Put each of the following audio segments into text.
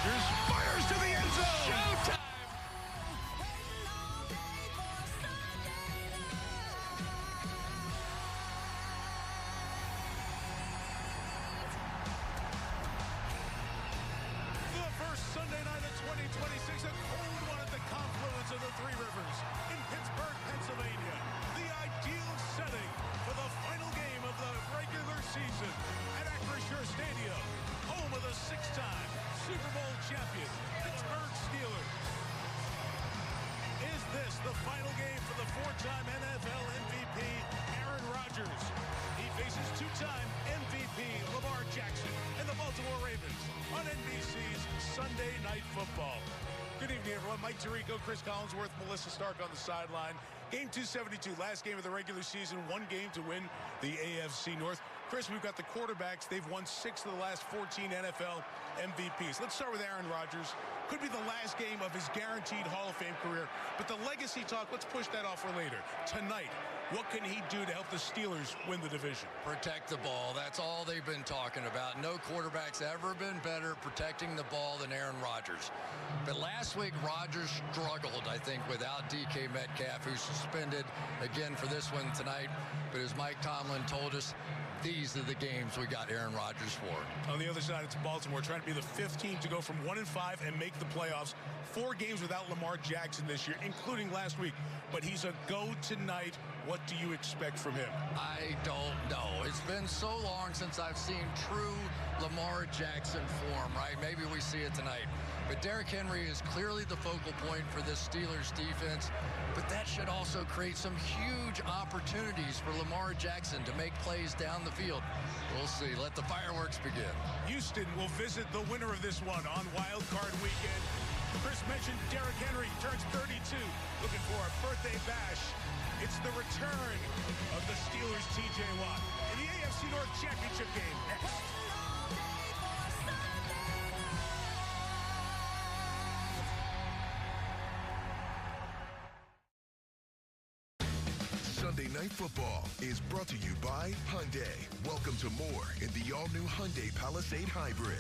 Rodgers fires to the end zone. Showtime! The first Sunday night of 2026, a cold one at the confluence of the Three Rivers in Pittsburgh, Pennsylvania. The ideal setting for the final game of the regular season at Acrisure Stadium, home of the six-time Super Bowl champion Pittsburgh Steelers. Is this the final game for the four-time NFL MVP Aaron Rodgers? He faces two-time MVP Lamar Jackson and the Baltimore Ravens on NBC's Sunday Night Football. Good evening, everyone. Mike Tirico, Chris Collinsworth, Melissa Stark on the sideline. Game 272, last game of the regular season, one game to win the AFC North. Chris, we've got the quarterbacks. They've won 6 of the last 14 NFL MVPs. Let's start with Aaron Rodgers. Could be the last game of his guaranteed Hall of Fame career. But the legacy talk, let's push that off for later. Tonight, what can he do to help the Steelers win the division? Protect the ball. That's all they've been talking about. No quarterback's ever been better protecting the ball than Aaron Rodgers. But last week, Rodgers struggled, I think, without DK Metcalf, who's suspended again for this one tonight. But as Mike Tomlin told us, these are the games we got Aaron Rodgers for. On the other side, it's Baltimore trying to be the 5th team to go from 1-5 and make the playoffs. 4 games without Lamar Jackson this year, including last week. But he's a go tonight. What do you expect from him? I don't know. It's been so long since I've seen true Lamar Jackson form, right? Maybe we see it tonight. But Derrick Henry is clearly the focal point for this Steelers defense. But that should also create some huge opportunities for Lamar Jackson to make plays down the field. We'll see. Let the fireworks begin. Houston will visit the winner of this one on Wild Card Weekend. Chris mentioned Derrick Henry turns 32. Looking for a birthday bash. It's the return of the Steelers' T.J. Watt in the AFC North Championship game next. Sunday Night Football is brought to you by Hyundai. Welcome to more in the all-new Hyundai Palisade Hybrid.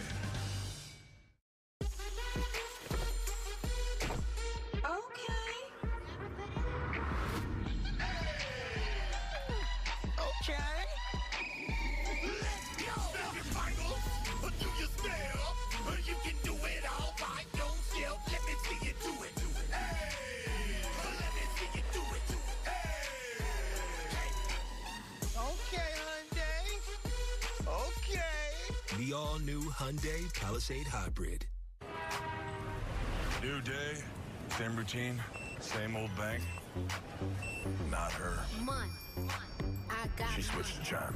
The all-new Hyundai Palisade Hybrid. New day, same routine, same old bank. Not her. She switched to Chime.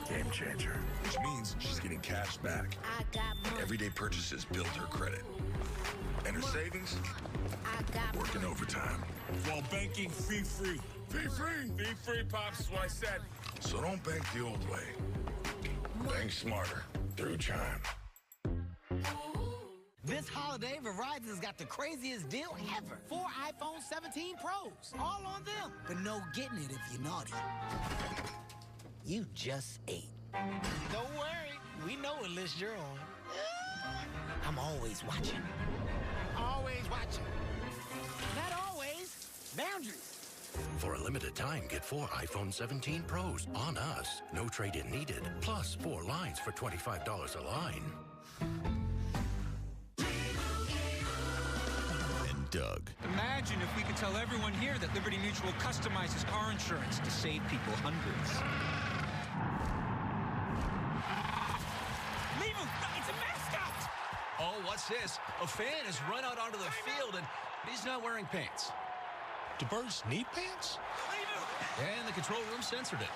Game changer. Which means she's getting cash back. And everyday purchases build her credit. And her savings, working overtime. While banking fee-free. Fee-free. Fee-free, Pops, is what I said. So don't bank the old way. Bank smarter through Chime. This holiday, Verizon's got the craziest deal ever. 4 iPhone 17 Pros, all on them. But no getting it if you're naughty. You just ate. Don't worry, we know what list you're on. I'm always watching. Always watching. Not always. Boundaries. For a limited time, get 4 iPhone 17 Pros on us. No trade-in needed. Plus 4 lines for $25 a line. And Doug. Imagine if we could tell everyone here that Liberty Mutual customizes car insurance to save people hundreds. Leave him! It's a mascot! Oh, what's this? A fan has run out onto the field and he's not wearing pants. Do birds need pants? And the control room censored it.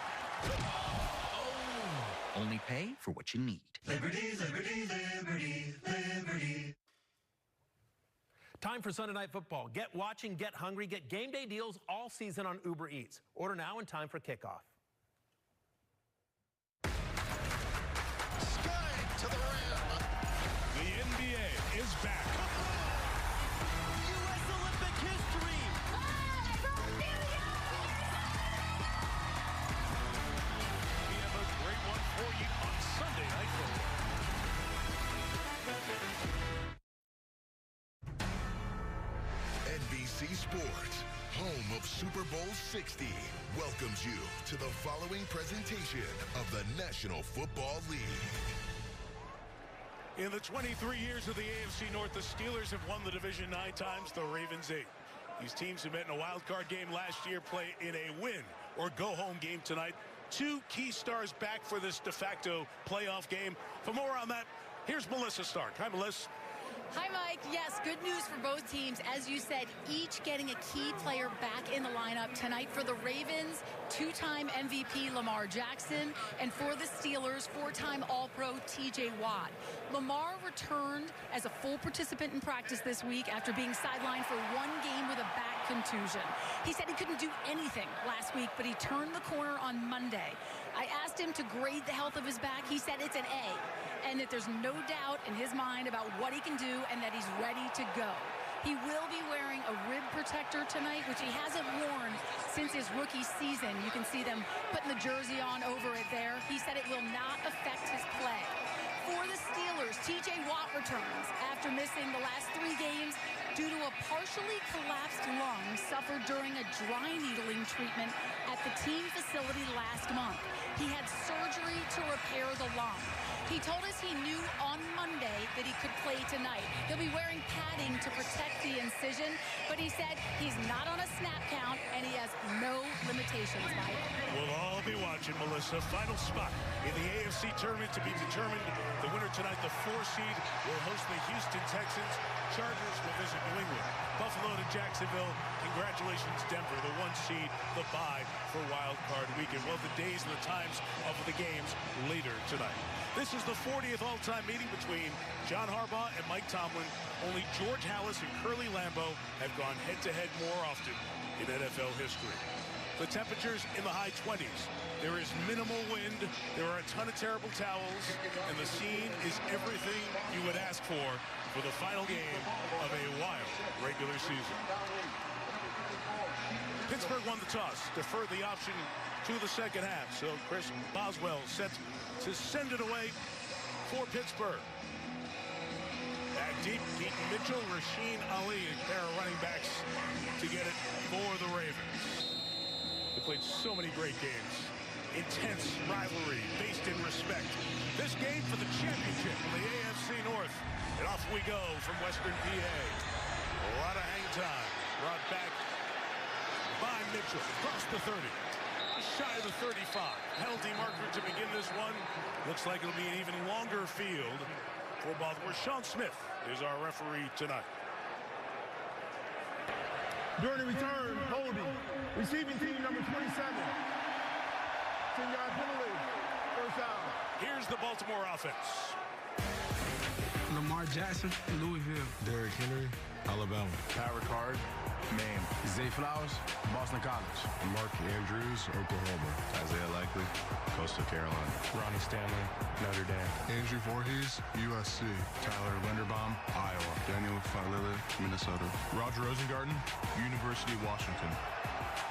Oh. Only pay for what you need. Liberty, liberty, liberty, liberty. Time for Sunday Night Football. Get watching, get hungry, get game day deals all season on Uber Eats. Order now in time for kickoff. Sky to the rim. The NBA is back. Sports, home of Super Bowl 60, welcomes you to the following presentation of the National Football League. In the 23 years of the AFC North, the Steelers have won the division 9 times, the Ravens 8. These teams who met in a wild card game last year play in a win or go-home game tonight. 2 key stars back for this de facto playoff game. For more on that, here's Melissa Stark. Hi, Melissa. Hi, Mike. Yes, good news for both teams. As you said, each getting a key player back in the lineup tonight. For the Ravens, 2-time MVP Lamar Jackson, and for the Steelers, 4-time All-Pro TJ Watt. Lamar returned as a full participant in practice this week after being sidelined for 1 game with a back contusion. He said he couldn't do anything last week, but he turned the corner on Monday. I asked him to grade the health of his back. He said it's an A, and that there's no doubt in his mind about what he can do and that he's ready to go. He will be wearing a rib protector tonight, which he hasn't worn since his rookie season. You can see them putting the jersey on over it there. He said it will not affect his play. For the Steelers, TJ Watt returns after missing the last 3 games due to a partially collapsed lung suffered during a dry needling treatment at the team facility last month. He had surgery to repair the lung. He told us he knew on Monday that he could play tonight. He'll be wearing padding to protect the incision, but he said he's not on a snap count and he has no limitations, Mike. We'll all be watching, Melissa. Final spot in the AFC tournament to be determined. The winner tonight, the 4 seed, will host the Houston Texans. Chargers will visit New England. Buffalo to Jacksonville. Congratulations, Denver, the 1 seed, the bye for Wild Card Weekend. Well, the days and the times of the games later tonight. This is the 40th all-time meeting between John Harbaugh and Mike Tomlin. Only George Halas and Curly Lambeau have gone head-to-head more often in NFL history. The temperatures in the high 20s. There is minimal wind. There are a ton of terrible towels. And the scene is everything you would ask for the final game of a wild regular season. Pittsburgh won the toss, deferred the option to the second half. So Chris Boswell set to send it away for Pittsburgh. Back deep, Keaton Mitchell, Rasheen Ali, a pair of running backs to get it for the Ravens. They played so many great games. Intense rivalry based in respect. This game for the championship in the AFC North. And off we go from Western PA. A lot of hang time. Brought back by Mitchell. Across the 30. Shy of the 35. Penalty marker to begin this one. Looks like it'll be an even longer field for Baltimore. Sean Smith is our referee tonight. During the return, holding. Receiving team number 27. 10-yard penalty. First down. Here's the Baltimore offense. Lamar Jackson, Louisville. Derrick Henry, Alabama. Pat Ricard, Maine. Zay Flowers, Boston College. Mark Andrews, Oklahoma. Isaiah Likely, Coastal Carolina. Ronnie Stanley, Notre Dame. Andrew Voorhees, USC. Tyler Linderbaum, Iowa. Daniel Falele, Minnesota. Roger Rosengarten, University of Washington.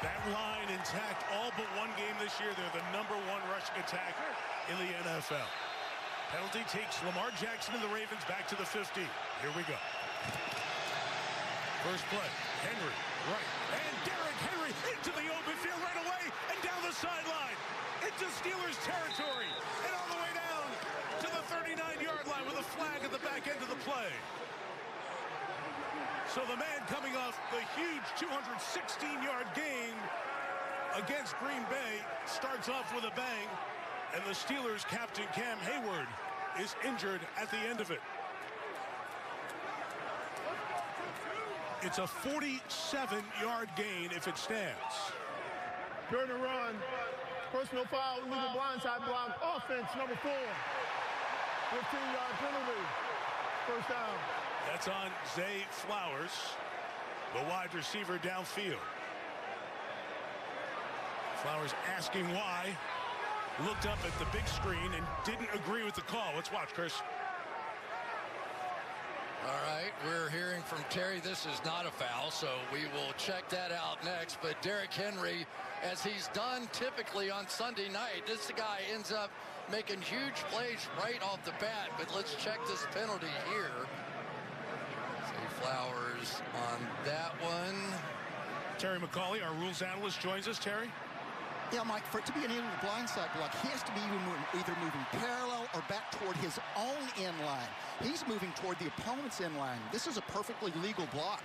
That line intact all but 1 game this year. They're the #1 rushing attack in the NFL. Penalty takes Lamar Jackson and the Ravens back to the 50. Here we go. First play, Henry, right, and Derrick Henry into the open field right away and down the sideline into Steelers territory and all the way down to the 39-yard line with a flag at the back end of the play. So the man coming off the huge 216-yard gain against Green Bay starts off with a bang, and the Steelers' captain Cam Hayward is injured at the end of it. It's a 47-yard gain if it stands. During the run, personal foul, illegal blindside block, offense number 4. 15-yard penalty. First down. That's on Zay Flowers, the wide receiver downfield. Flowers asking why. Looked up at the big screen and didn't agree with the call. Let's watch, Chris. All right, we're hearing from Terry this is not a foul, so we will check that out next. But Derrick Henry, as he's done typically on Sunday night, this guy ends up making huge plays right off the bat. But let's check this penalty here. Say Flowers on that one. Terry McCauley, our rules analyst, joins us. Terry? Yeah, Mike, for it to be an illegal blindside block, he has to be either moving parallel or back toward his own end line. He's moving toward the opponent's end line. This is a perfectly legal block.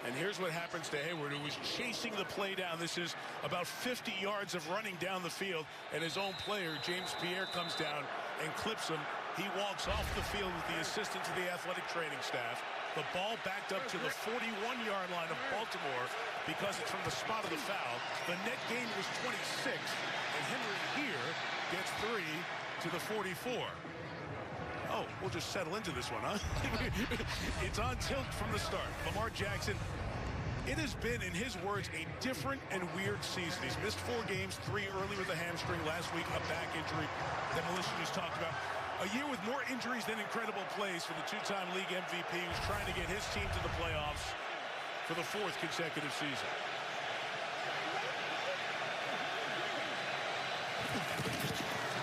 And here's what happens to Hayward, who was chasing the play down. This is about 50 yards of running down the field, and his own player, James Pierre, comes down and clips him. He walks off the field with the assistance of the athletic training staff. The ball backed up to the 41-yard line of Baltimore because it's from the spot of the foul. The net gain was 26, and Henry here gets 3 to the 44. Oh, we'll just settle into this one, huh? It's on tilt from the start. Lamar Jackson, it has been, in his words, a different and weird season. He's missed 4 games, 3 early with a hamstring, last week a back injury that Melissa just talked about. A year with more injuries than incredible plays for the 2-time league MVP, who's trying to get his team to the playoffs for the 4th consecutive season.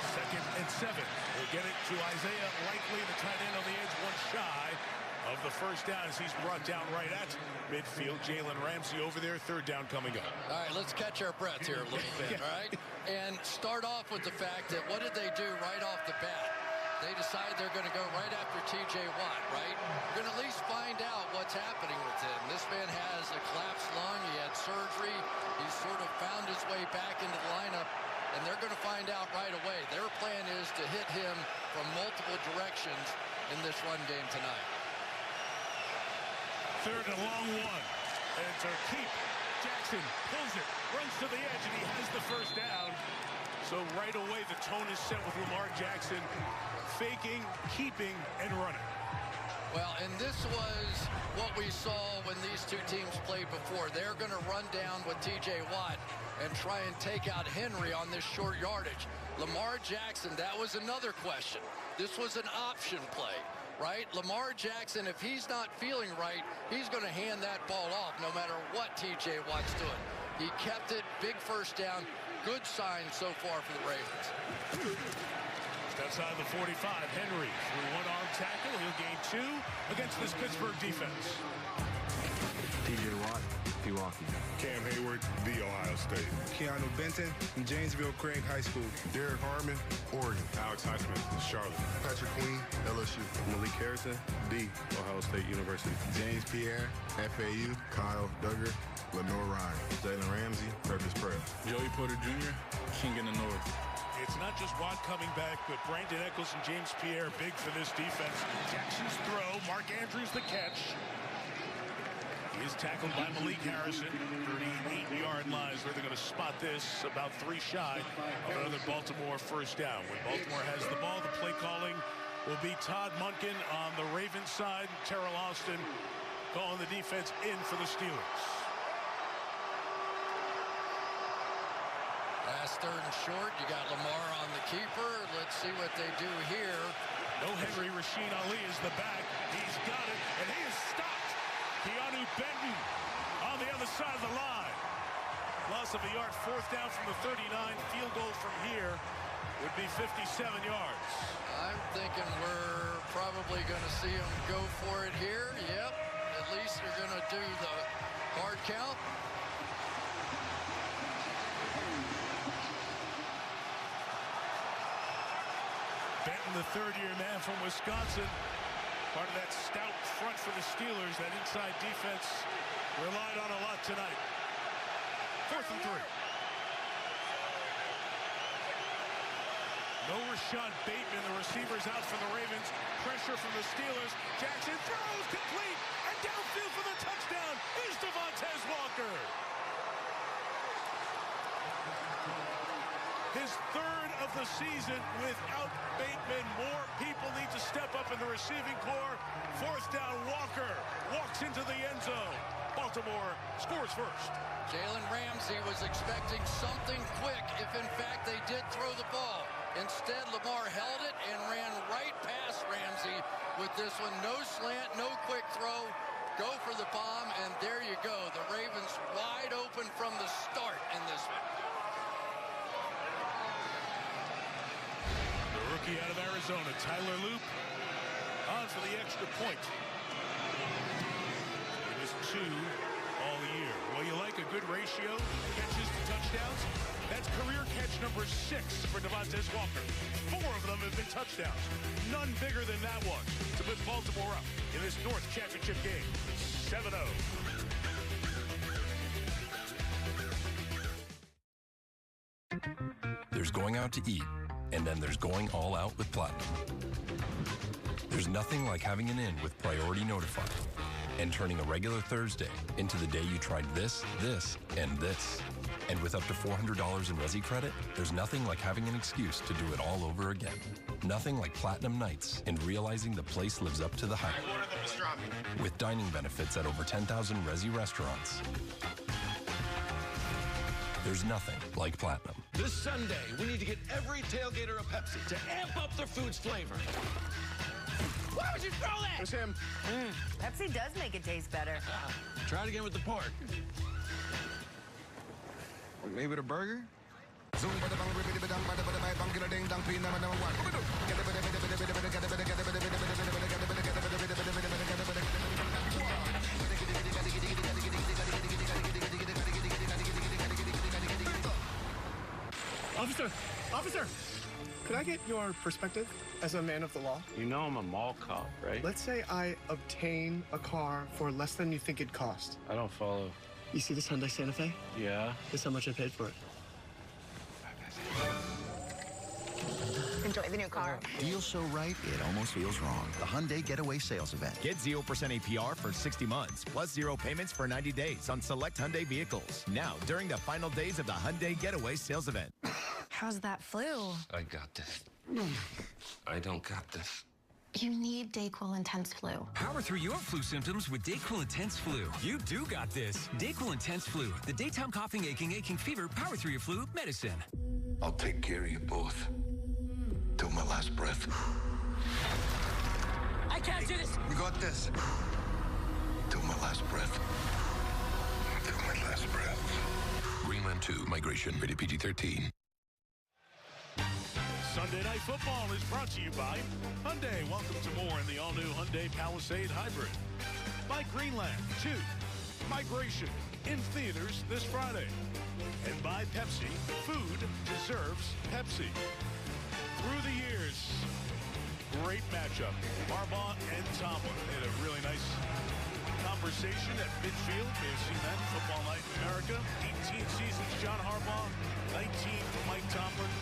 Second and 7. We'll get it to Isaiah Likely, the tight end on the edge, one shy of the first down as he's brought down right at midfield. Jalen Ramsey over there, 3rd down coming up. All right, let's catch our breath here a little bit, all right? And start off with the fact that what did they do right off the bat? They decide they're going to go right after T.J. Watt, right? We're going to at least find out what's happening with him. This man has a collapsed lung. He had surgery. He's sort of found his way back into the lineup, and they're going to find out right away. Their plan is to hit him from multiple directions in this run game tonight. 3rd and long one. And it's a keep. Jackson pulls it, runs to the edge, and he has the first down. So right away, the tone is set with Lamar Jackson faking, keeping, and running. Well, and this was what we saw when these two teams played before. They're going to run down with T.J. Watt and try and take out Henry on this short yardage. Lamar Jackson, that was another question. This was an option play, right? Lamar Jackson, if he's not feeling right, he's going to hand that ball off no matter what T.J. Watt's doing. He kept it, big first down. Good sign so far for the Ravens. Just outside the 45, Henry through one-arm tackle. He'll gain 2 against this Pittsburgh defense. T.J. Watt, Milwaukee. Cam Hayward, The Ohio State. Keanu Benton from Janesville Craig High School. Derek Harmon, Oregon. Alex Highsmith, Charlotte. Patrick Queen, LSU. Malik Harrison, D. Ohio State University. James Pierre, FAU. Kyle Duggar, Lenore Ryan. Jalen Ramsey, Purpose Prep. Joey Porter Jr., King in the North. It's not just Watt coming back, but Brandon Eccles and James Pierre big for this defense. Jackson's throw, Mark Andrews the catch. He is tackled by Malik Harrison. 38-yard lines where they're going to spot this about 3 shy of another Baltimore first down. When Baltimore has the ball, the play calling will be Todd Monken on the Ravens side. Terrell Austin calling the defense in for the Steelers. Last 3rd and short. You got Lamar on the keeper. Let's see what they do here. No Henry. Rasheen Ali is the back. He's got it, and he is stopped. Keanu Benton on the other side of the line. Loss of a yard, 4th down from the 39. Field goal from here would be 57 yards. I'm thinking we're probably going to see him go for it here. Yep. At least they're going to do the hard count. Benton, the 3rd-year man from Wisconsin. Part of that stout front for the Steelers. That inside defense relied on a lot tonight. 4th and 3. No Rashad Bateman, the receivers out for the Ravens. Pressure from the Steelers. Jackson throws complete, and downfield for the touchdown is Devontae Walker. His 3rd of the season without Bateman. More people need to step up in the receiving corps. 4th down, Walker walks into the end zone. Baltimore scores first. Jalen Ramsey was expecting something quick if, in fact, they did throw the ball. Instead, Lamar held it and ran right past Ramsey with this one. No slant, no quick throw. Go for the bomb, and there you go. The Ravens wide open from the start in this one. The rookie out of Arizona, Tyler Loop, on for the extra point. It was 2 all the year. Well, you like a good ratio, catches to touchdowns? That's career catch number 6 for Devontae Walker. 4 of them have been touchdowns. None bigger than that one to put Baltimore up in this North Championship game, 7-0. There's going out to eat, and then there's going all out with Platinum. There's nothing like having an in with Priority Notify and turning a regular Thursday into the day you tried this, and this. And with up to $400 in Resi credit, there's nothing like having an excuse to do it all over again. Nothing like Platinum Nights and realizing the place lives up to the hype. With dining benefits at over 10,000 Resi restaurants. There's nothing like Platinum. This Sunday, we need to get every tailgater a Pepsi to amp up their food's flavor. Why would you throw that? It was him. Pepsi does make it taste better. Try it again with the pork. Maybe the burger? Officer, could I get your perspective as a man of the law? You know I'm a mall cop, right? Let's say I obtain a car for less than you think it cost. I don't follow. You see this Hyundai Santa Fe? Yeah. This is how much I paid for it. Enjoy the new car. Deal so right, it almost feels wrong. The Hyundai Getaway Sales Event. Get 0% APR for 60 months, plus 0 payments for 90 days on select Hyundai vehicles. Now, during the final days of the Hyundai Getaway Sales Event. How's that flu? I got this. I don't got this. You need Dayquil Intense Flu. Power through your flu symptoms with Dayquil Intense Flu. You do got this. Dayquil Intense Flu. The daytime coughing, aching fever, power through your flu medicine. I'll take care of you both. Till my last breath. I can't do this. You got this. Till my last breath. Till my last breath. Greenland 2, Migration, rated PG-13. Sunday Night Football is brought to you by Hyundai. Welcome to more in the all-new Hyundai Palisade Hybrid. By Greenland 2, Migration, in theaters this Friday. And by Pepsi, food deserves Pepsi. Through the years, great matchup. Harbaugh and Tomlin had a really nice conversation at midfield. May have seen that in Football Night in America. 18 seasons, John Harbaugh. 19, Mike Tomlin.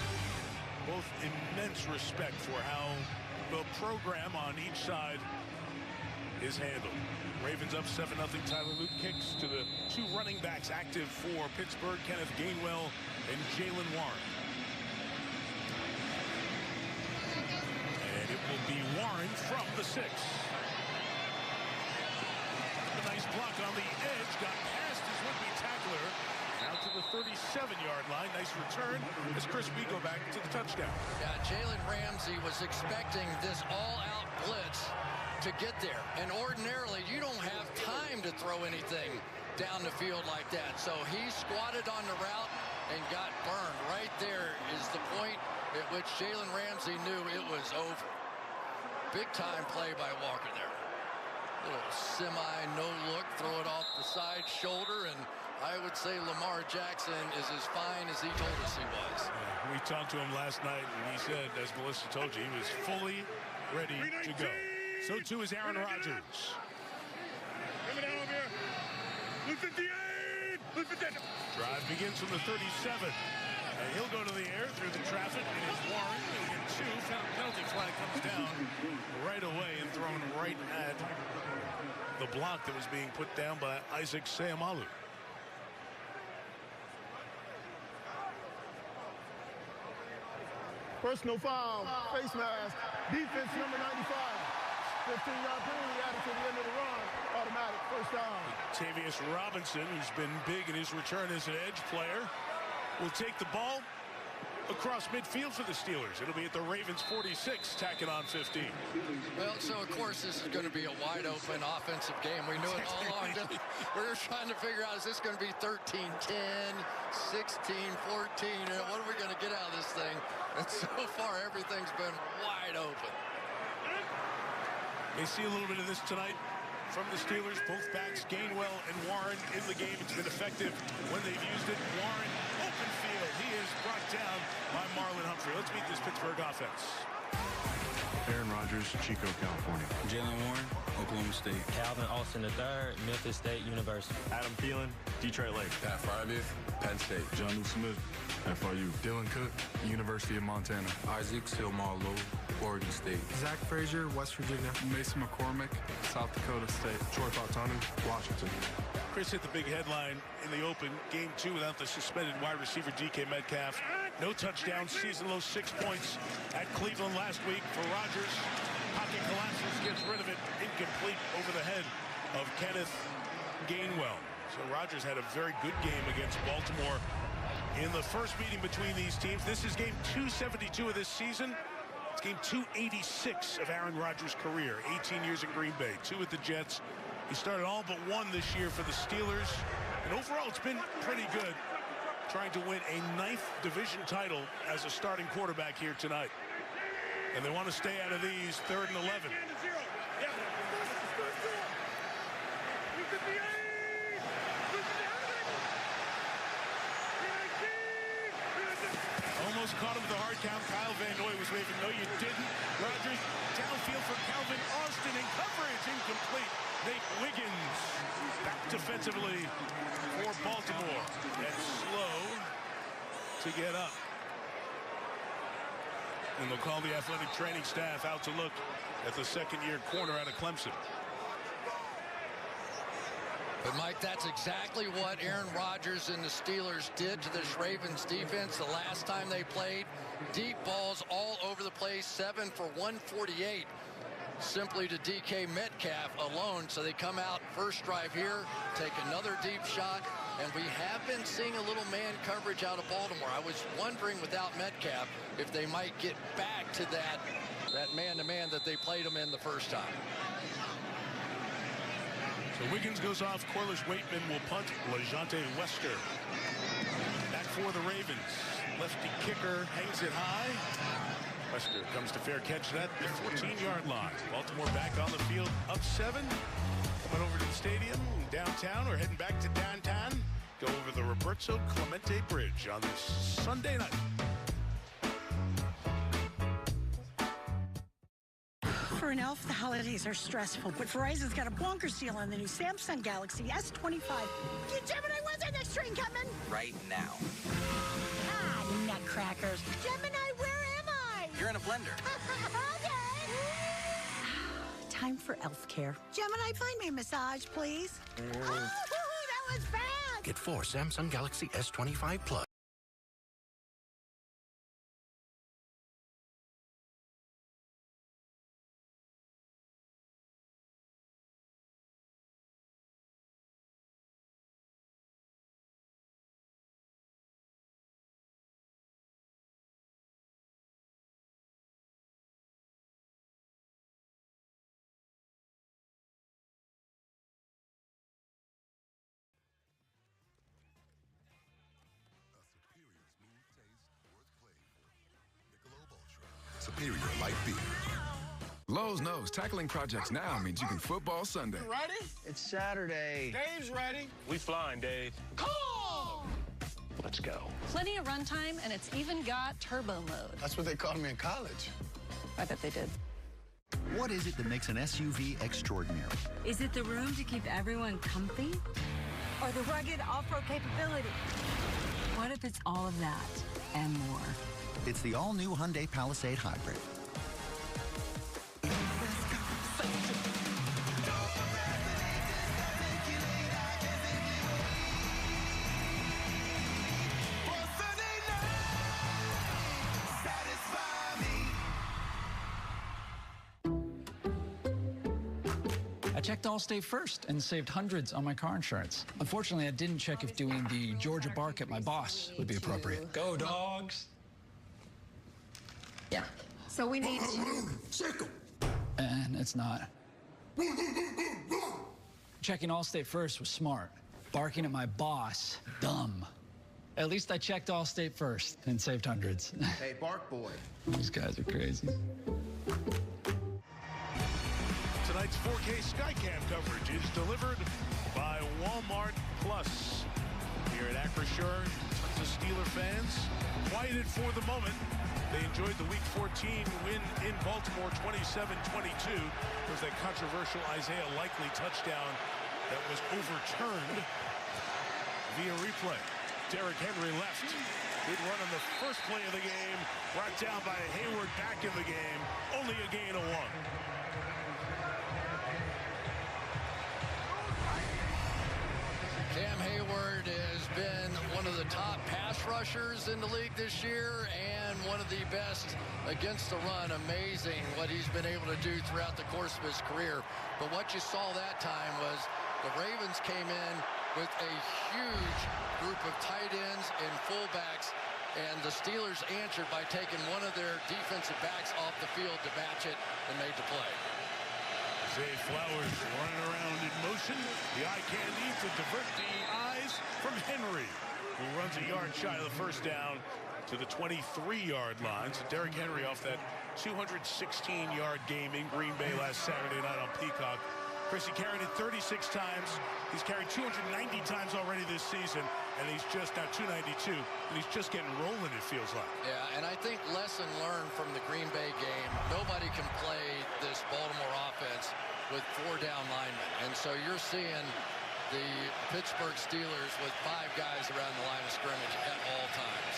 Both immense respect for how the program on each side is handled. Ravens up 7-0. Tyler Luke kicks to the 2 running backs active for Pittsburgh, Kenneth Gainwell and Jalen Warren. And it will be Warren from the 6. A nice block on the edge, got past his would-be tackler. Out to the 37-yard line. Nice return as Chris we go back to the touchdown. Yeah, Jalen Ramsey was expecting this all-out blitz to get there. And ordinarily, you don't have time to throw anything down the field like that. So he squatted on the route and got burned. Right there is the point at which Jalen Ramsey knew it was over. Big-time play by Walker there. Little semi-no-look, throw it off the side shoulder, and I would say Lamar Jackson is as fine as he told us he was. Yeah, we talked to him last night, and he said, as Melissa told you, he was fully ready to go. So too is Aaron Rodgers. Coming down over here. Look at the 8. Look at that. Drive begins from the 37. And he'll go to the air through the traffic. It is Warren. He'll get 2. Penalty flag comes down right away and thrown right at the block that was being put down by Isaac Seumalo. Personal foul, face mask, defense number 95. 15-yard penalty added to the end of the run. Automatic, first down. Tavius Robinson, who's been big in his return as an edge player, will take the ball across midfield for the Steelers. It'll be at the Ravens 46, tacking on 15. Well, so of course this is going to be a wide open offensive game. We knew it all along. We were trying to figure out, is this going to be 13-10, 16-14? What are we going to get out of this thing? And so far, everything's been wide open. May see a little bit of this tonight from the Steelers. Both backs, Gainwell and Warren, in the game. It's been effective when they've used it. Warren, open field. He is brought down by Marlon Humphrey. Let's meet this Pittsburgh offense. Aaron Rodgers, Chico, California. Jalen Warren, Oklahoma State. Calvin Austin III, Memphis State University. Adam Thielen, Detroit Lakes. Pat Frymuth, Penn State. John Smith, FIU. Dylan Cook, University of Montana. Isaac Silmarlo, Oregon State. Zach Frazier, West Virginia. Mason McCormick, South Dakota State. Troy Fautanu, Washington. Chris hit the big headline in the open. Game 2 without the suspended wide receiver DK Metcalf. No touchdowns, season low 6 points at Cleveland last week for Rodgers. Pocket collapses, gets rid of it, incomplete over the head of Kenneth Gainwell. So Rodgers had a very good game against Baltimore in the first meeting between these teams. This is game 272 of this season. It's game 286 of Aaron Rodgers' career. 18 years in Green Bay, 2 with the Jets. He started all but 1 this year for the Steelers. And overall, it's been pretty good. Trying to win a 9th division title as a starting quarterback here tonight. And they want to stay out of these 3rd and 11. Almost caught him with the hard count. Kyle Van Noy was waving, no you didn't. Rodgers downfield for Calvin Austin in coverage, incomplete. Nate Wiggins back defensively for Baltimore. And slow to get up. And they'll call the athletic training staff out to look at the second-year corner out of Clemson. But, Mike, that's exactly what Aaron Rodgers and the Steelers did to this Ravens defense the last time they played. Deep balls all over the place, 7 for 148. Simply to DK Metcalf alone. So they come out first drive here, take another deep shot, and we have been seeing a little man coverage out of Baltimore. I was wondering without Metcalf if they might get back to that man-to-man that they played him in the first time. So Wiggins goes off. Corliss Waitman will punt. LeJante Wester back for the Ravens. Lefty kicker hangs it high. Wester comes to fair catch at the 14-yard line. Baltimore back on the field, up 7. Coming over to the stadium, downtown. We're heading back to downtown. Go over the Roberto Clemente Bridge on this Sunday night. For an elf, the holidays are stressful, but Verizon's got a bonkers deal on the new Samsung Galaxy S25. Get Gemini, when's our next train coming? Right now. Ah, nutcrackers. Gemini, where am I? You're in a blender. Okay. Time for elf care. Gemini, find me a massage, please. Oh, that was fast. Get 4 Samsung Galaxy S25 Plus. Superior light beer. Lowe's knows tackling projects now means you can football Sunday. You ready? It's Saturday. Dave's ready. We flying, Dave. Call! Let's go. Plenty of runtime, and it's even got turbo mode. That's what they called me in college. I bet they did. What is it that makes an SUV extraordinary? Is it the room to keep everyone comfy? Or the rugged off-road capability? What if it's all of that and more? It's the all-new Hyundai Palisade Hybrid. I checked Allstate first and saved hundreds on my car insurance. Unfortunately, I didn't check if doing the Georgia bark at my boss would be appropriate. Go, dogs! Yeah. So we need to... And it's not. Checking Allstate first was smart. Barking at my boss, dumb. At least I checked Allstate first and saved hundreds. Hey, Bark Boy. These guys are crazy. Tonight's 4K Skycam coverage is delivered by Walmart Plus. Here at Acrisure, tons of Steeler fans quieted for the moment. They enjoyed the Week 14 win in Baltimore, 27-22. There was that controversial Isaiah Likely touchdown that was overturned via replay. Derrick Henry left. Good run on the first play of the game. Brought down by Hayward back in the game. Only a gain of 1. Cam Hayward has been one of the top pass rushers in the league this year and one of the best against the run. Amazing what he's been able to do throughout the course of his career. But what you saw that time was the Ravens came in with a huge group of tight ends and fullbacks, and the Steelers answered by taking one of their defensive backs off the field to match it and made the play. Zay Flowers running around in motion. The eye candy to divert the eyes from Henry, who runs a yard shy of the first down to the 23-yard line. So Derrick Henry off that 216-yard game in Green Bay last Saturday night on Peacock. Chris, he carried it 36 times. He's carried 290 times already this season, and he's just now 292, and he's just getting rolling, it feels like. Yeah, and I think lesson learned from the Green Bay game, nobody can play this Baltimore offense with 4 down linemen. And so you're seeing the Pittsburgh Steelers with 5 guys around the line of scrimmage at all times.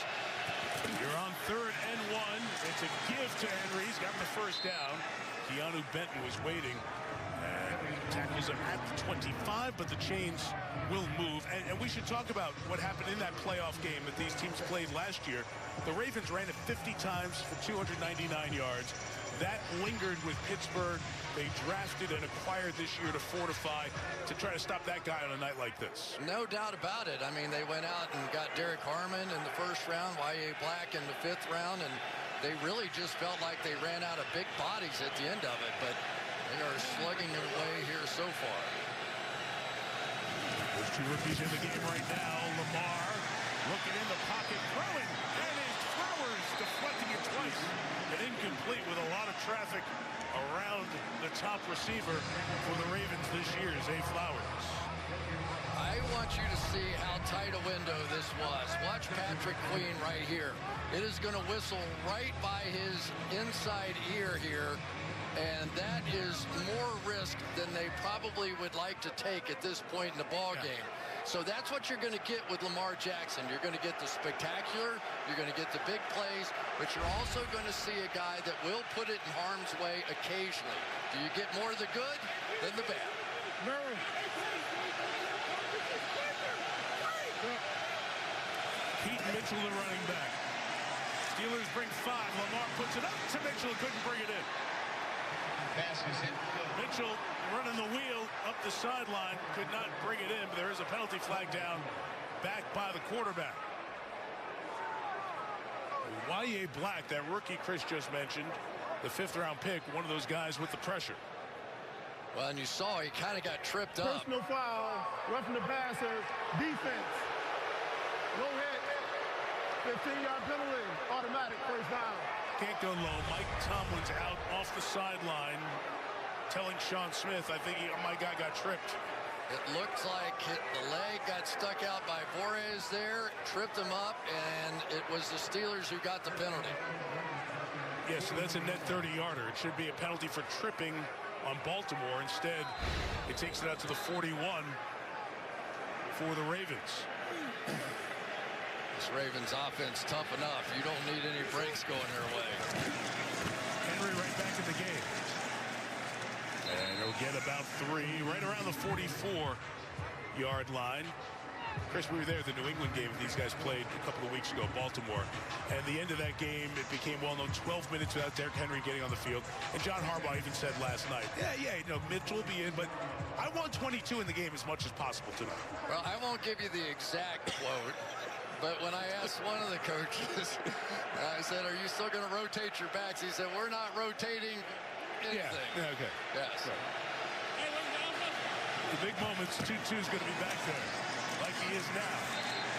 You're on 3rd and 1. It's a give to Henry. He's got the first down. Keanu Benton was waiting. Tackles him at the 25, but the chains will move. And we should talk about what happened in that playoff game that these teams played last year. The Ravens ran it 50 times for 299 yards. That lingered with Pittsburgh. They drafted and acquired this year to fortify to try to stop that guy on a night like this. No doubt about it. I mean, they went out and got Derek Harmon in the 1st round, Y.A. Black in the 5th round, and they really just felt like they ran out of big bodies at the end of it. But they are slugging it away here so far. Those 2 rookies in the game right now. Lamar looking in the pocket, throwing, and it's Flowers deflecting it twice. And incomplete with a lot of traffic around the top receiver for the Ravens this year, Zay Flowers. I want you to see how tight a window this was. Watch Patrick Queen right here. It is going to whistle right by his inside ear here. And that is more risk than they probably would like to take at this point in the ball game. So that's what you're going to get with Lamar Jackson. You're going to get the spectacular, you're going to get the big plays, but you're also going to see a guy that will put it in harm's way occasionally. Do you get more of the good than the bad? Keaton Mitchell, the running back. Steelers bring 5. Lamar puts it up to Mitchell, couldn't bring it in. Mitchell running the wheel up the sideline, could not bring it in, but there is a penalty flag down, back by the quarterback. Y.A. Black, that rookie Chris just mentioned, the 5th round pick, one of those guys with the pressure. Well, and you saw he kind of got tripped up. Personal foul, roughing the passer, defense. No hit, 15-yard penalty, automatic first down. Can't go low. Mike Tomlin's out off the sideline, telling Sean Smith, I think my guy got tripped. It looked like the leg got stuck out by Borges there, tripped him up, and it was the Steelers who got the penalty. Yeah, so that's a net 30-yarder. It should be a penalty for tripping on Baltimore. Instead, it takes it out to the 41 for the Ravens. This Ravens offense tough enough. You don't need any breaks going their way. Henry right back in the game. And he'll get about 3, right around the 44-yard line. Chris, we were there at the New England game these guys played a couple of weeks ago, Baltimore. And the end of that game, it became well known, 12 minutes without Derrick Henry getting on the field. And John Harbaugh even said last night, Mitchell will be in, but I want 22 in the game as much as possible tonight. Well, I won't give you the exact quote. But when I asked one of the coaches, I said, are you still going to rotate your backs? He said, we're not rotating anything. Yeah, okay. Yes. Right. The big moments, 2-2's going to be back there like he is now.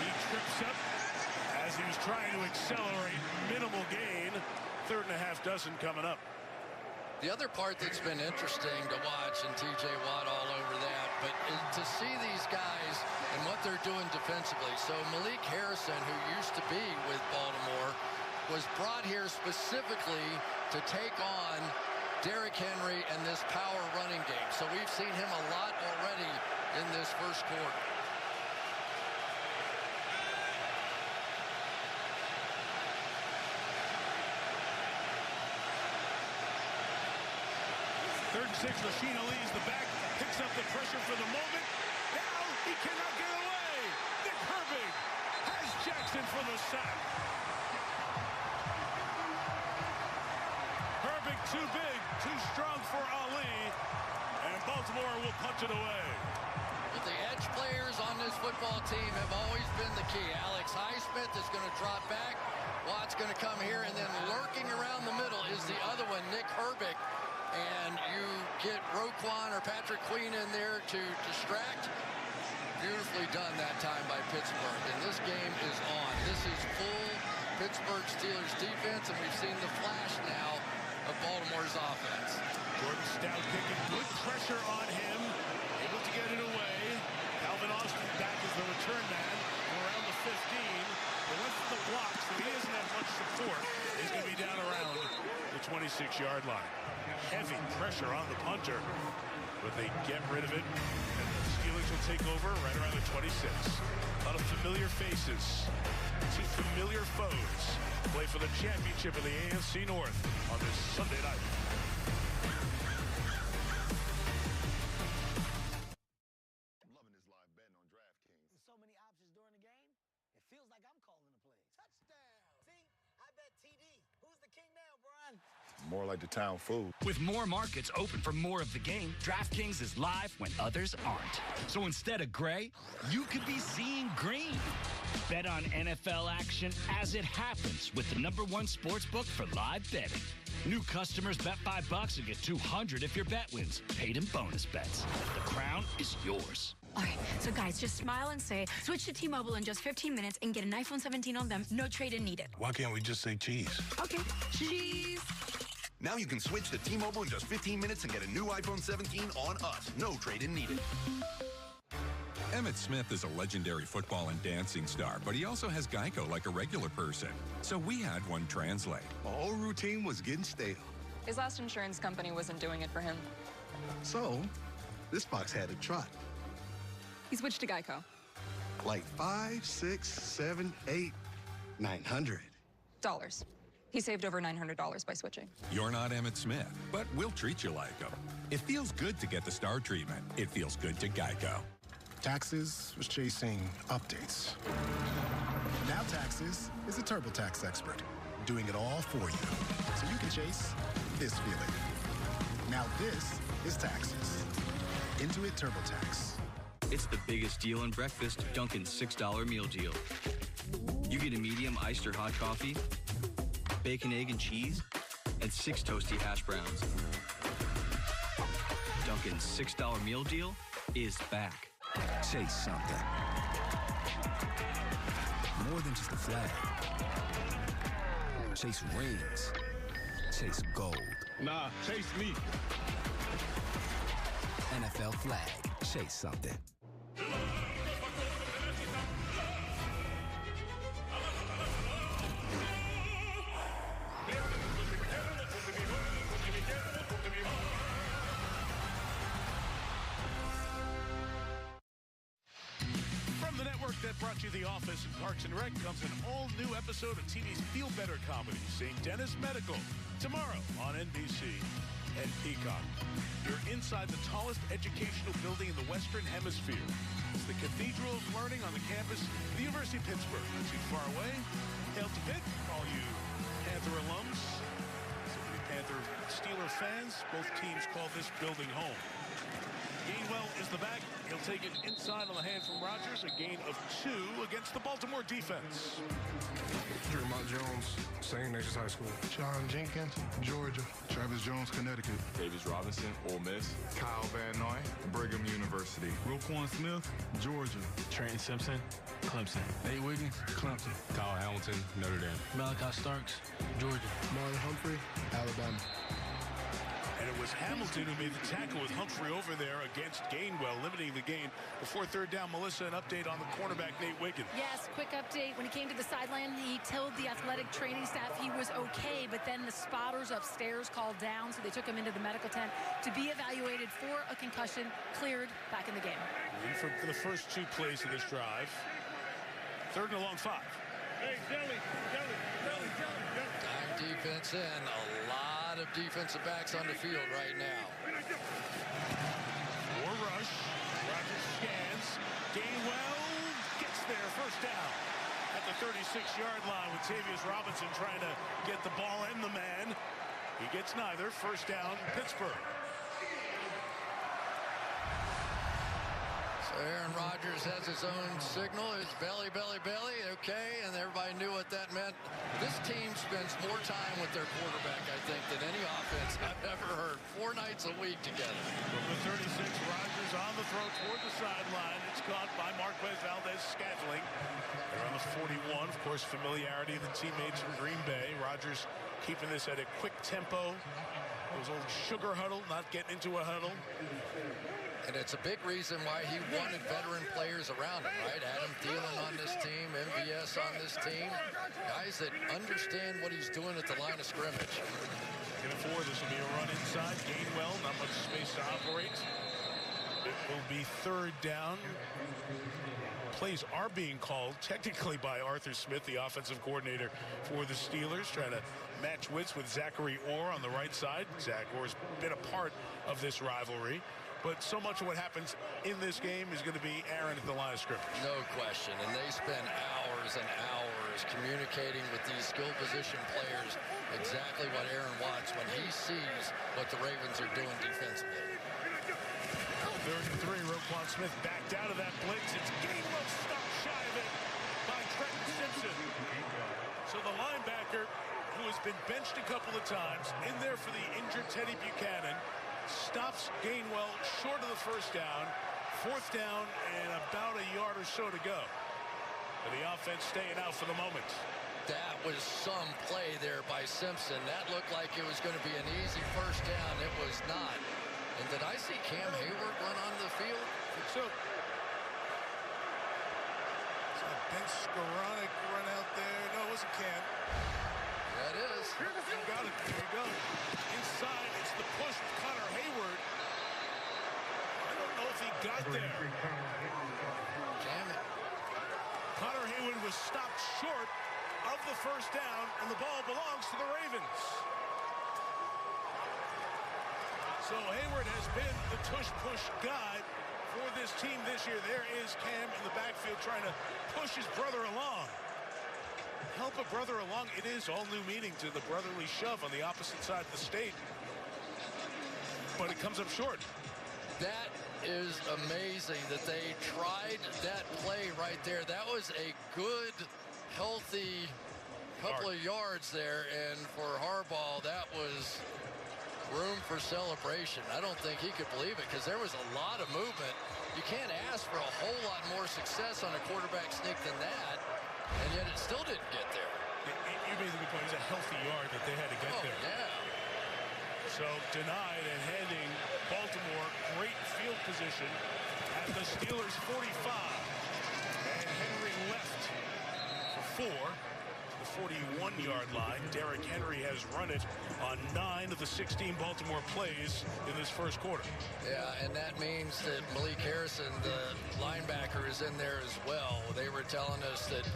He trips up as he was trying to accelerate. Minimal gain. 3.5 dozen coming up. The other part that's been interesting to watch, and TJ Watt all over that, but to see these guys and what they're doing defensively. So Malik Harrison, who used to be with Baltimore, was brought here specifically to take on Derrick Henry and this power running game. So we've seen him a lot already in this first quarter. Third and 6, Rasheen Ali's the back, picks up the pressure for the moment. Now he cannot get away. Nick Herbig has Jackson for the sack. Herbig too big, too strong for Ali, and Baltimore will punch it away. But the edge players on this football team have always been the key. Alex Highsmith is going to drop back. Watt's going to come here, and then lurking around the middle is the other one, Nick Herbig. And you get Roquan or Patrick Queen in there to distract. Beautifully done that time by Pittsburgh. And this game is on. This is full Pittsburgh Steelers defense, and we've seen the flash now of Baltimore's offense. Jordan Stout kicking, good pressure on him. Able to get it away. Calvin Austin back as the return man from around the 15. They went for the block, so he doesn't have much support. He's going to be down around the 26-yard line. Heavy pressure on the punter, but they get rid of it, and the Steelers will take over right around the 26. A lot of familiar faces, two familiar foes play for the championship of the AFC North on this Sunday night. I'm loving this live betting on DraftKings. So many options during the game, it feels like I'm calling the plays. Touchdown! See, I bet TD. Who's the king now, Brian? More like the town fool. With more markets open for more of the game, DraftKings is live when others aren't. So instead of gray, you could be seeing green. Bet on NFL action as it happens with the #1 sportsbook for live betting. New customers bet $5 and get $200 if your bet wins. Paid in bonus bets. The crown is yours. All right, so guys, just smile and say, switch to T-Mobile in just 15 minutes and get an iPhone 17 on them. No trade-in needed. Why can't we just say cheese? Okay, cheese. Now you can switch to T-Mobile in just 15 minutes and get a new iPhone 17 on us. No trade-in needed. Emmitt Smith is a legendary football and dancing star, but he also has Geico like a regular person. So we had one translate. My whole routine was getting stale. His last insurance company wasn't doing it for him. So, this box had a trot. He switched to Geico. Like 5, 6, 7, 8, 900. Dollars. He saved over $900 by switching. You're not Emmitt Smith, but we'll treat you like him. It feels good to get the star treatment. It feels good to Geico. Taxes was chasing updates. Now Taxes is a TurboTax expert, doing it all for you, so you can chase this feeling. Now this is Taxes. Intuit TurboTax. It's the biggest deal in breakfast, Dunkin's $6 meal deal. You get a medium iced or hot coffee, bacon, egg, and cheese, and 6 toasty hash browns. Dunkin's $6 meal deal is back. Chase something. More than just a flag. Chase rings. Chase gold. Nah, chase me. NFL flag. Chase something. From the network that brought you The Office and Parks and Rec comes an all-new episode of TV's Feel Better comedy, St. Dennis Medical, tomorrow on NBC and Peacock. You're inside the tallest educational building in the Western Hemisphere. It's the Cathedral of Learning on the campus of the University of Pittsburgh. Not too far away. Hail to Pitt, all you Panther alums. So many Panther Steeler fans. Both teams call this building home. Gainwell is the back. He'll take it inside on the hand from Rodgers. A gain of 2 against the Baltimore defense. Jermont Jones, St. Ignatius High School. John Jenkins, Georgia. Travis Jones, Connecticut. Davis Robinson, Ole Miss. Kyle Van Noy, Brigham University. Roquan Smith, Georgia. Trenton Simpson, Clemson. Nate Wiggins, Clemson. Kyle Hamilton, Notre Dame. Malachi Starks, Georgia. Marlon Humphrey, Alabama. was Hamilton who made the tackle with Humphrey over there against Gainwell, limiting the gain. Before third down, Melissa, an update on the cornerback, Nate Wiggins. Yes, quick update. When he came to the sideline, he told the athletic training staff he was okay, but then the spotters upstairs called down, so they took him into the medical tent to be evaluated for a concussion, cleared, back in the game. And for the first 2 plays of this drive, 3rd and a long 5. Hey, Jelly. Time defense in. A lot of defensive backs on the field right now. More rush. Rogers scans. Gainwell gets there. First down at the 36-yard line with Tavius Robinson trying to get the ball and the man. He gets neither. First down, Pittsburgh. Aaron Rodgers has his own signal. It's belly, belly, belly. Okay, and everybody knew what that meant. This team spends more time with their quarterback, I think, than any offense I've ever heard. 4 nights a week together. From the 36, Rodgers on the throw toward the sideline. It's caught by Marquez Valdez-Scantling. They're on the 41. Of course, familiarity of the teammates from Green Bay. Rodgers keeping this at a quick tempo. Those old sugar huddle, not getting into a huddle. And it's a big reason why he wanted veteran players around him, right? Adam Thielen on this team, MVS on this team. Guys that understand what he's doing at the line of scrimmage. Second and 4, this will be a run inside. Gainwell, not much space to operate. It will be 3rd down. Plays are being called technically by Arthur Smith, the offensive coordinator for the Steelers, trying to match wits with Zachary Orr on the right side. Zach Orr's been a part of this rivalry. But so much of what happens in this game is going to be Aaron at the line of scrimmage. No question. And they spend hours and hours communicating with these skill position players exactly what Aaron wants when he sees what the Ravens are doing defensively. 3rd and 3, Roquan Smith backed out of that blitz. It's Gainwell stopped shy of it by Trenton Simpson. So the linebacker, who has been benched a couple of times, in there for the injured Teddy Buchanan, stops Gainwell short of the first down. 4th down and about a yard or so to go. And the offense staying out for the moment. That was some play there by Simpson. That looked like it was going to be an easy first down. It was not. And did I see Cam Hayward run onto the field? So Ben Skoranek run out there. No, it wasn't Cam. That is. You got it. There you go. Inside, it's the push with Connor Hayward. I don't know if he got there. Damn it. Connor Hayward was stopped short of the first down, and the ball belongs to the Ravens. So Hayward has been the tush-push guy for this team this year. There is Cam in the backfield trying to push his brother along. Help a brother along. It is all new meaning to the brotherly shove on the opposite side of the state. But it comes up short. That is amazing that they tried that play right there. That was a good, healthy couple of yards there. And for Harbaugh, that was room for celebration. I don't think he could believe it because there was a lot of movement. You can't ask for a whole lot more success on a quarterback sneak than that, and yet it still didn't get there. You made the good point. It was a healthy yard that they had to get there. Yeah. So denied and handing Baltimore great field position at the Steelers 45. And Henry left for 4. The 41-yard line. Derrick Henry has run it on 9 of the 16 Baltimore plays in this first quarter. Yeah, and that means that Malik Harrison, the linebacker, is in there as well. They were telling us that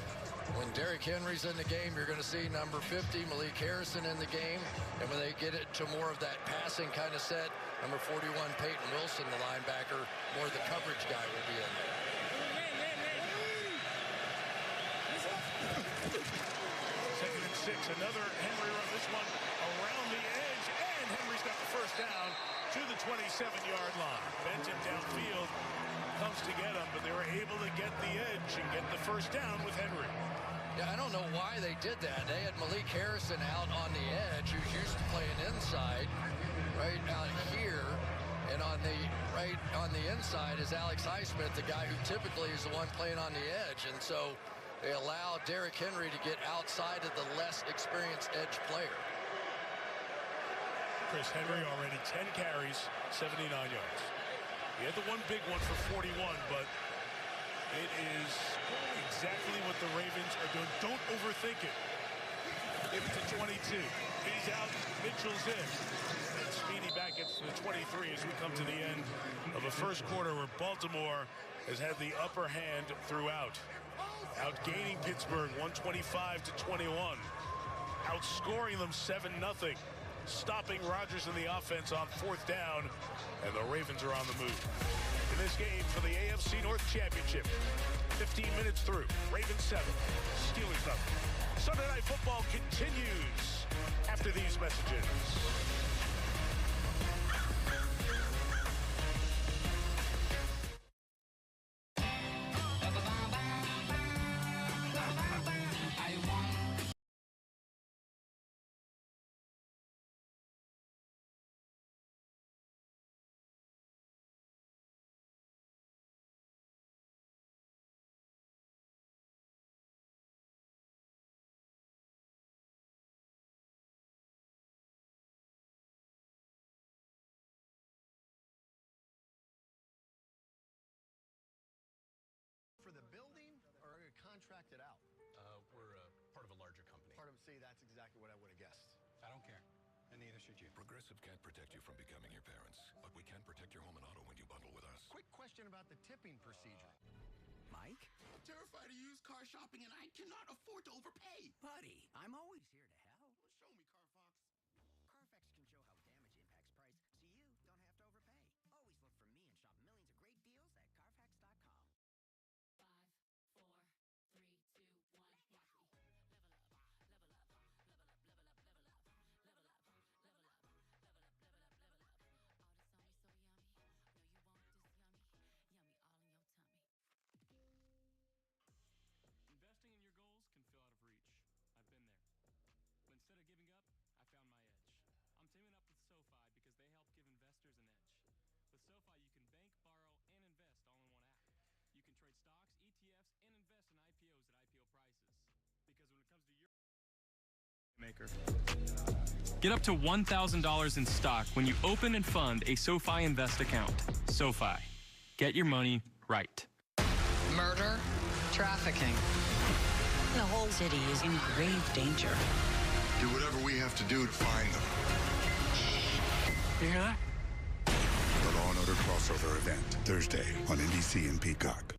when Derrick Henry's in the game, you're going to see number 50, Malik Harrison, in the game. And when they get it to more of that passing kind of set, number 41, Peyton Wilson, the linebacker, more the coverage guy will be in there. Second and 6, another Henry run, this one around the edge, and Henry's got the first down to the 27-yard line. Benton downfield comes to get him, but they were able to get the edge and get the first down with Henry. Yeah, I don't know why they did that. They had Malik Harrison out on the edge, who's used to playing inside, right out here. And on the right on the inside is Alex Highsmith, the guy who typically is the one playing on the edge. And so they allow Derrick Henry to get outside of the less experienced edge player. Chris Henry already 10 carries, 79 yards. He had the one big one for 41, but it is exactly what the Ravens are doing. Don't overthink it. Give it to 22. He's out. Mitchell's in. And Speedy back at the 23 as we come to the end of a first quarter where Baltimore has had the upper hand throughout. Outgaining Pittsburgh 125-21. Outscoring them 7-0. Stopping Rodgers in the offense on fourth down. And the Ravens are on the move. In this game for the AFC North Championship. 15 minutes through. Ravens 7. Steelers 0. Sunday Night Football continues after these messages. For the building, or are you contracted out? We're part of a larger company. See, that's exactly what I would have guessed. I don't care, and neither should you. Progressive can't protect you from becoming your parents, but we can protect your home and auto when you bundle with us. Quick question about the tipping procedure. Mike? I'm terrified of used car shopping, and I cannot afford to overpay. Buddy, I'm always here to help. Show me, Carfax. Carfax can show how damage impacts price, so you don't have to overpay. Always look for me and shop millions of great deals at Carfax.com. 5, 4, 3, 2, 1, watch me. Investing in your goals can feel out of reach. I've been there. But instead of giving up, I found my edge. I'm teaming up with SoFi because they help give investors an edge. With SoFi, you can bank, borrow, and invest all in one app. You can trade stocks, ETFs, and invest in IPOs at IPO prices. Because when it comes to your maker, get up to $1,000 in stock when you open and fund a SoFi Invest account. SoFi. Get your money right. Murder, trafficking. The whole city is in grave danger. Do whatever we have to do to find them. You hear that? The Law & Order crossover event, Thursday on NBC and Peacock.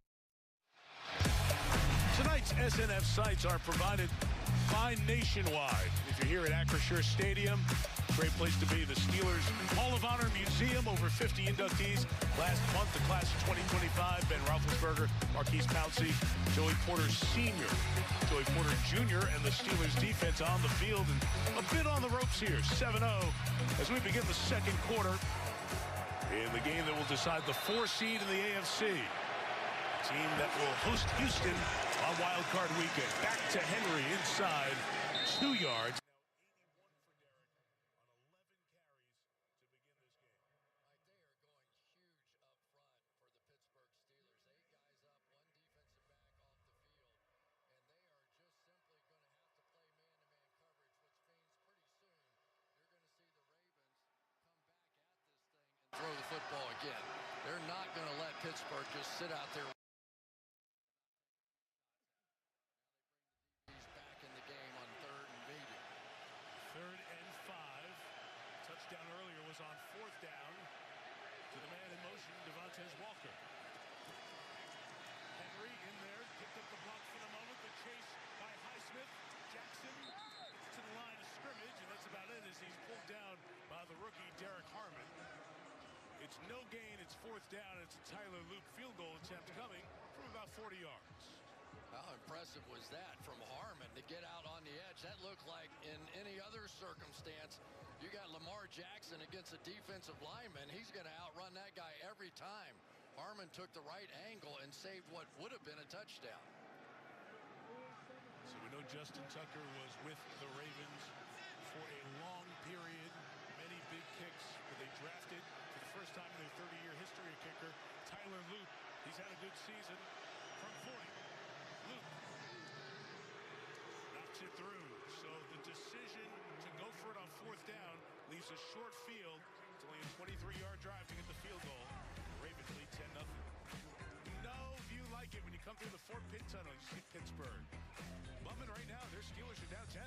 Tonight's SNF sites are provided by Nationwide. If you're here at Acrisure Stadium, great place to be. The Steelers Hall of Honor Museum, over 50 inductees. Last month, the class of 2025, Ben Roethlisberger, Marquise Pouncey, Joey Porter Sr., Joey Porter Jr., and the Steelers defense on the field. And a bit on the ropes here, 7-0, as we begin the second quarter in the game that will decide the 4 seed in the AFC. Team that will host Houston on Wild Card Weekend. Back to Henry inside, 2 yards. Throw the football again. They're not going to let Pittsburgh just sit out there. He's back in the game on 3rd and medium. 3rd and 5. Touchdown earlier was on 4th down to the man in motion, Devontae Walker. Henry in there, picked up the block for the moment. The chase by Highsmith. Jackson to the line of scrimmage, and that's about it as he's pulled down by the rookie Derek Harmon. It's no gain, it's 4th down. It's a Tyler Luke field goal attempt coming from about 40 yards. How impressive was that from Harmon to get out on the edge? That looked like in any other circumstance, you got Lamar Jackson against a defensive lineman. He's going to outrun that guy every time. Harmon took the right angle and saved what would have been a touchdown. So we know Justin Tucker was with the Ravens for a long period. Many big kicks, but they drafted for the first time in their 30-year history a kicker, Tyler Luke. He's had a good season from 40. Luke knocks it through. So the decision to go for it on 4th down leaves a short field. It's only a 23-yard drive to get the field goal. The Ravens lead 10-0. No view like it when you come through the Fort Pitt Tunnel. You see Pittsburgh. Bumming right now. Their Steelers are down 10.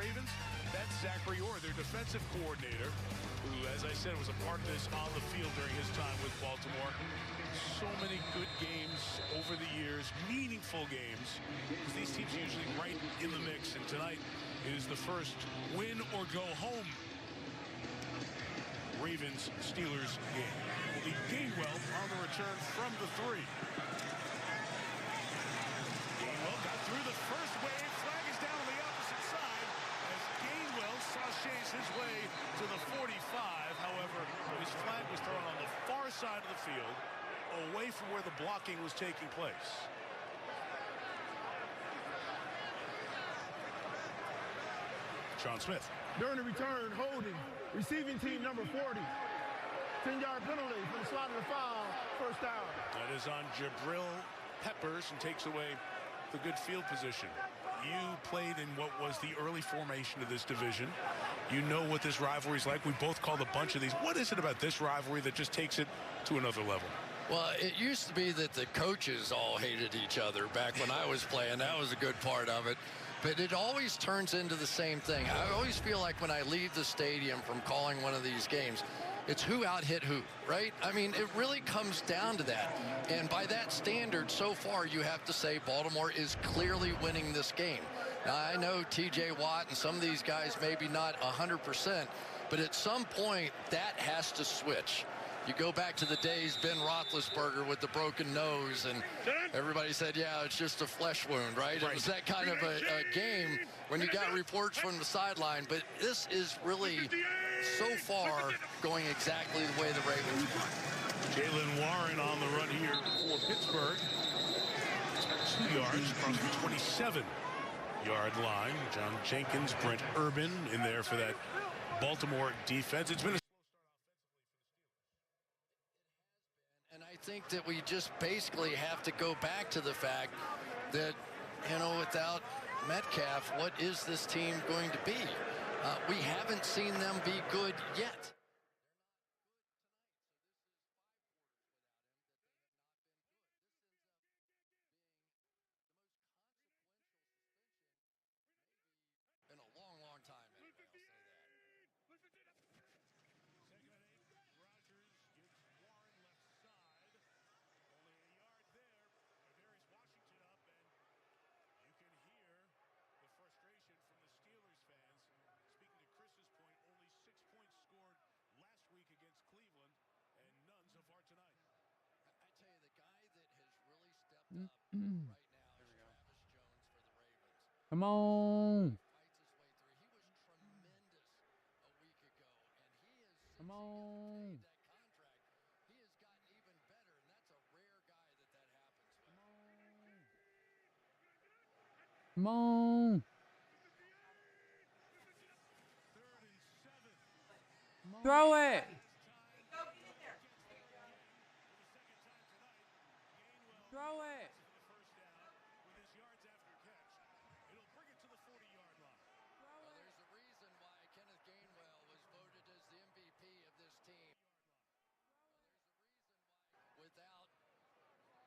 Ravens. That's Zachary Orr, their defensive coordinator, who, as I said, was a part of this on the field during his time with Baltimore. So many good games over the years, meaningful games, because these teams are usually right in the mix, and tonight is the first win or go home Ravens-Steelers game. Will be Gainwell on the return from the 3. Gainwell got through the first wave. Flag is down on the opposite side as Gainwell sashays his way to the 45. However, his flag was thrown on the far side of the field, away from where the blocking was taking place. Sean Smith. During the return, holding, receiving team number 40. 10-yard penalty for the slide of the foul, first down. That is on Jabril Peppers and takes away the good field position. You played in what was the early formation of this division. You know what this rivalry is like. We both called a bunch of these. What is it about this rivalry that just takes it to another level? Well, it used to be that the coaches all hated each other back when I was playing. That was a good part of it. But it always turns into the same thing. I always feel like when I leave the stadium from calling one of these games, it's who out-hit who, right? I mean, it really comes down to that. And by that standard, so far, you have to say Baltimore is clearly winning this game. Now, I know T.J. Watt and some of these guys maybe not 100%, but at some point, that has to switch. You go back to the days Ben Roethlisberger with the broken nose, and everybody said, yeah, it's just a flesh wound, right? It was that kind of a game when you got reports from the sideline. But this is really, so far, going exactly the way the Ravens want. Jalen Warren on the run here for Pittsburgh. 2 yards across the 27-yard line. John Jenkins, Brent Urban in there for that Baltimore defense. It's been a I think that we just basically have to go back to the fact that, you know, without Metcalf, what is this team going to be? we haven't seen them be good yet. In a long, long time. Anyway, I'll say that. Second and 8. Rodgers gives Warren left side. Only a yard there. Darius Washington up, and you can hear the frustration from the Steelers fans. Speaking to Chris's point, only 6 points scored last week against Cleveland, and none so far tonight. I tell you, the guy that has really stepped up right now is Travis Jones for the Ravens. Come on. Come on. That contract, he has gotten even better, and that's a rare guy that happens with. Come on. Throw it. Throw it. With his yards after catch, it'll bring it to the 40-yard line. Well, there's a reason why Kenneth Gainwell was voted as the MVP of this team. Without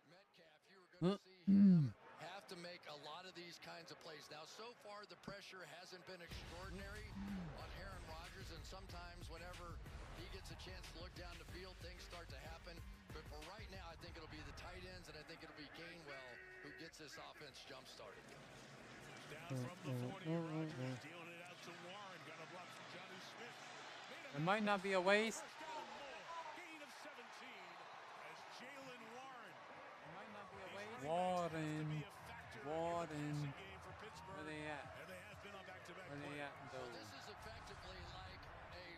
Metcalf, you were going to see him have to make a lot of these kinds of plays. Now, so far, the pressure hasn't been extraordinary on Aaron Rodgers, and sometimes whenever he gets a chance to look down the field, things start to happen. But for right now, I think it'll be the tight ends, and I think it'll be Gainwell who gets this offense jump-started. Down from the 40, Rodgers dealing it out to Warren. Got a block from Johnny Smith. It might not be a waste. Gain of 17 as Jalen Warren. It might not be a waste. Warren. Where they at? And they have been on back-to-back Where they at? So this is effectively like a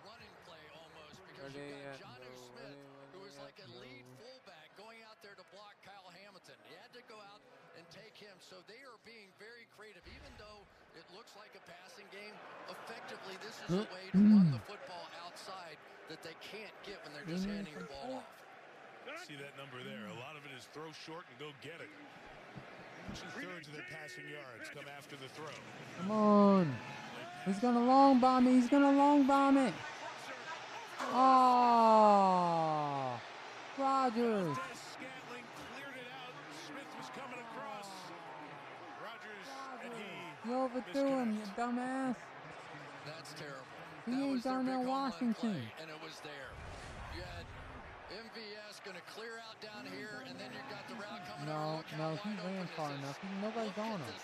running play almost, because you've got Johnny Smith, who is like a lead fullback going out there to block Kyle Hamilton. He had to go out and take him. So they are being very creative. Even though it looks like a passing game, effectively this is a way to run the football outside that they can't get when they're just handing the ball off. See that number there. A lot of it is throw short and go get it. 2/3 of their passing yards come after the throw. Come on. He's going to long bomb it. He's going to long bomb it. Oh, Rodgers. Scantling cleared it out. Smith was coming across. Rodgers and he. You overthrew him, you dumbass. That's terrible. He ain't Darnell Washington. And it was there. You had MVS going to clear out down here, and then you've got the route coming over. No, he ran far enough. Nobody's on him.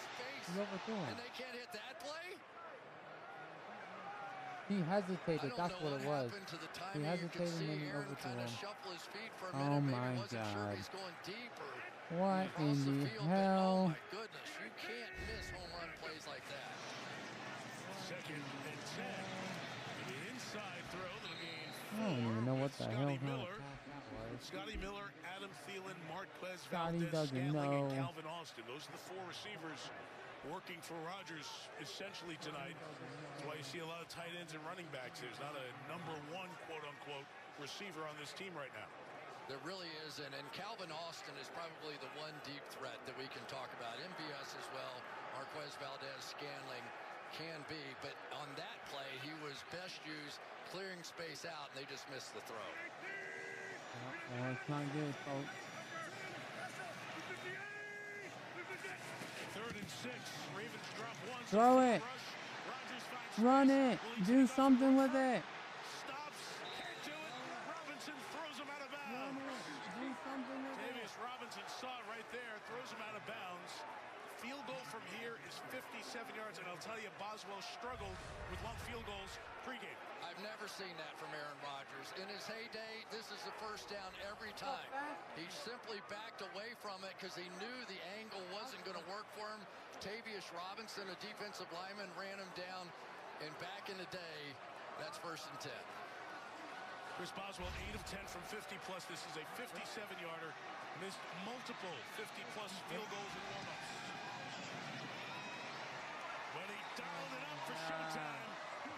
He overthrew him. And they can't hit that play? He hesitated. That's what it was. He hesitated and then he overthrew him. Oh my God. What in the hell? Oh my goodness, you can't miss home run plays like that. 2nd and 10. The inside throw that'll gain 4. I don't even know what the hell that was. Scotty Miller, Adam Thielen, Marquez Scotty Valdez, doesn't Scantling, know. and Calvin Austin. Those are the 4 receivers working for Rodgers essentially tonight. That's why you see a lot of tight ends and running backs. There's not a number 1 quote-unquote receiver on this team right now. There really isn't, and Calvin Austin is probably the one deep threat that we can talk about. MVS as well, Marquez Valdez, Scantling can be, but on that play, he was best used clearing space out, and they just missed the throw. Oh, it's not good, folks. 3rd and 6. Ravens drop 1. Throw it. Run it. Do something with it. Stops. Can't do it. Robinson throws him out of bounds. Do something with it. Davis Robinson saw it right there. Throws him out of bounds. Field goal from here is 57 yards, and I'll tell you, Boswell struggled with long field goals pregame. I've never seen that from Aaron Rodgers. In his heyday, this is the first down every time. He simply backed away from it because he knew the angle wasn't going to work for him. Tavius Robinson, a defensive lineman, ran him down, and back in the day, that's 1st and 10. Chris Boswell, 8 of 10 from 50-plus. This is a 57-yarder. Missed multiple 50-plus field goals in warm-ups. When he dialed it up for showtime,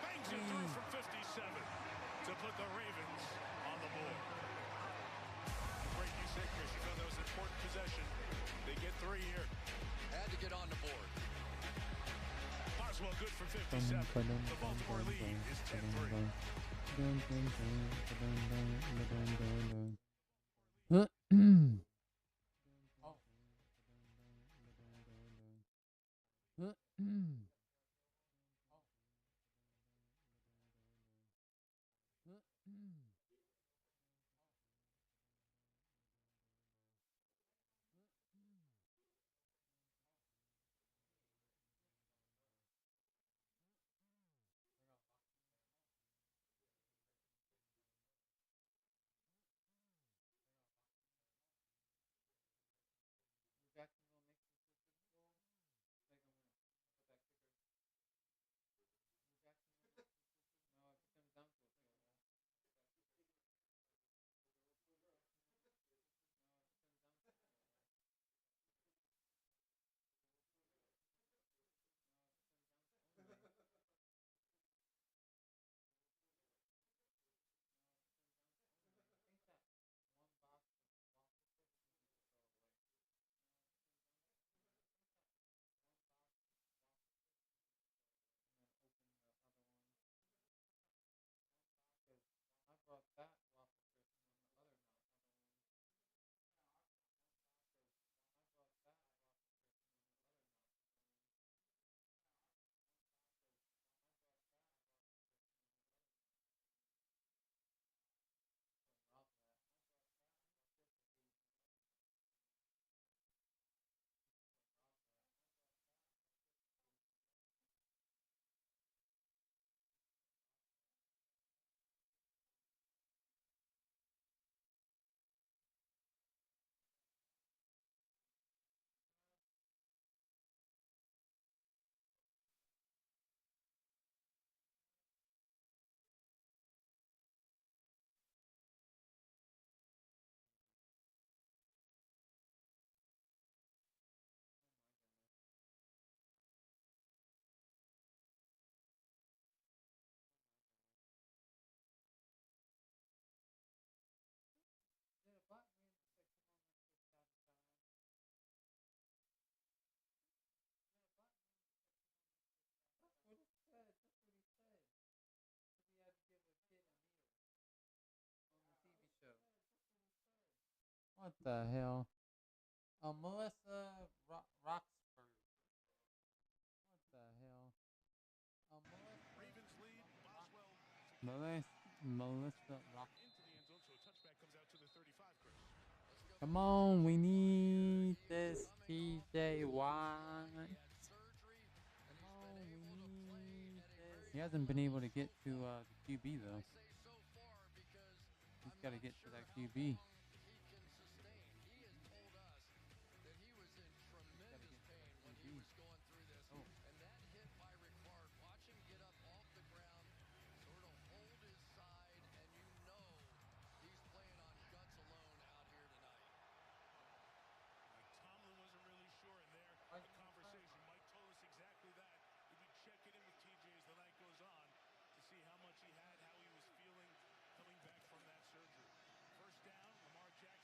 bangs it through from 57 to put the Ravens on the board. Great you said, Chris. You know that was an important possession. They get 3 here. Had to get on the board. Boswell, good good for 57. The Baltimore lead is 10-3. What the hell? Melissa Roxburgh. What the hell? Ravens lead. Boswell Melissa Rox. into the end zone, so a touchback comes out to the 35, Chris. Come on, we need this TJ Watt. Come on, we need this. He hasn't been able to get to the QB though. He's got to get to that QB.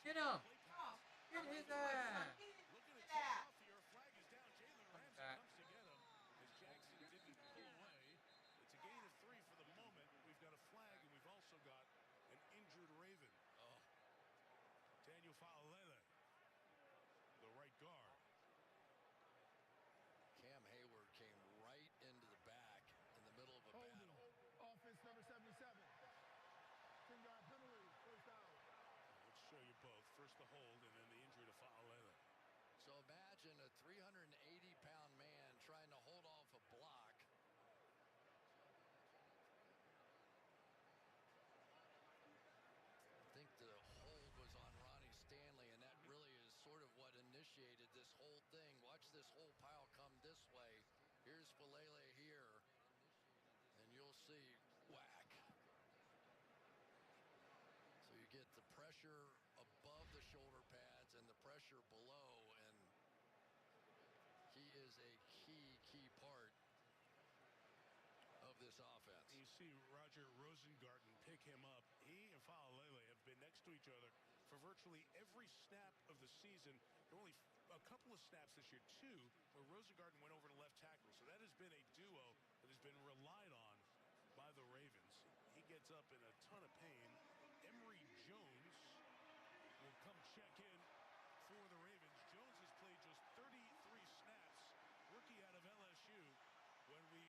Get him! Get his ass! Looking to take off here. A flag is down. Jalen Ramsey comes to get him as Jackson didn't pull away. It's a gain of 3 for the moment. We've got a flag, and we've also got an injured Raven. Daniel Fa'alele, the right guard. Cam Hayward came right into the back in the middle of a battle. Offense number 77. 10-yard penalty. First down. Let's show you both. First the hold and then the injury to Fa'alele. So imagine a 380-pound man trying to hold off a block. I think the hold was on Ronnie Stanley, and that really is sort of what initiated this whole thing. Watch this whole pile come this way. Here's Fa'alele here, and you'll see whack. So you get the pressure above the shoulder pads and the pressure below, and he is a key part of this offense. You see Roger Rosengarten pick him up. He and Fa'alele have been next to each other for virtually every snap of the season. There are only a couple of snaps this year, 2, where Rosengarten went over to left tackle. So that has been a duo been relied on by the Ravens. He gets up in a ton of pain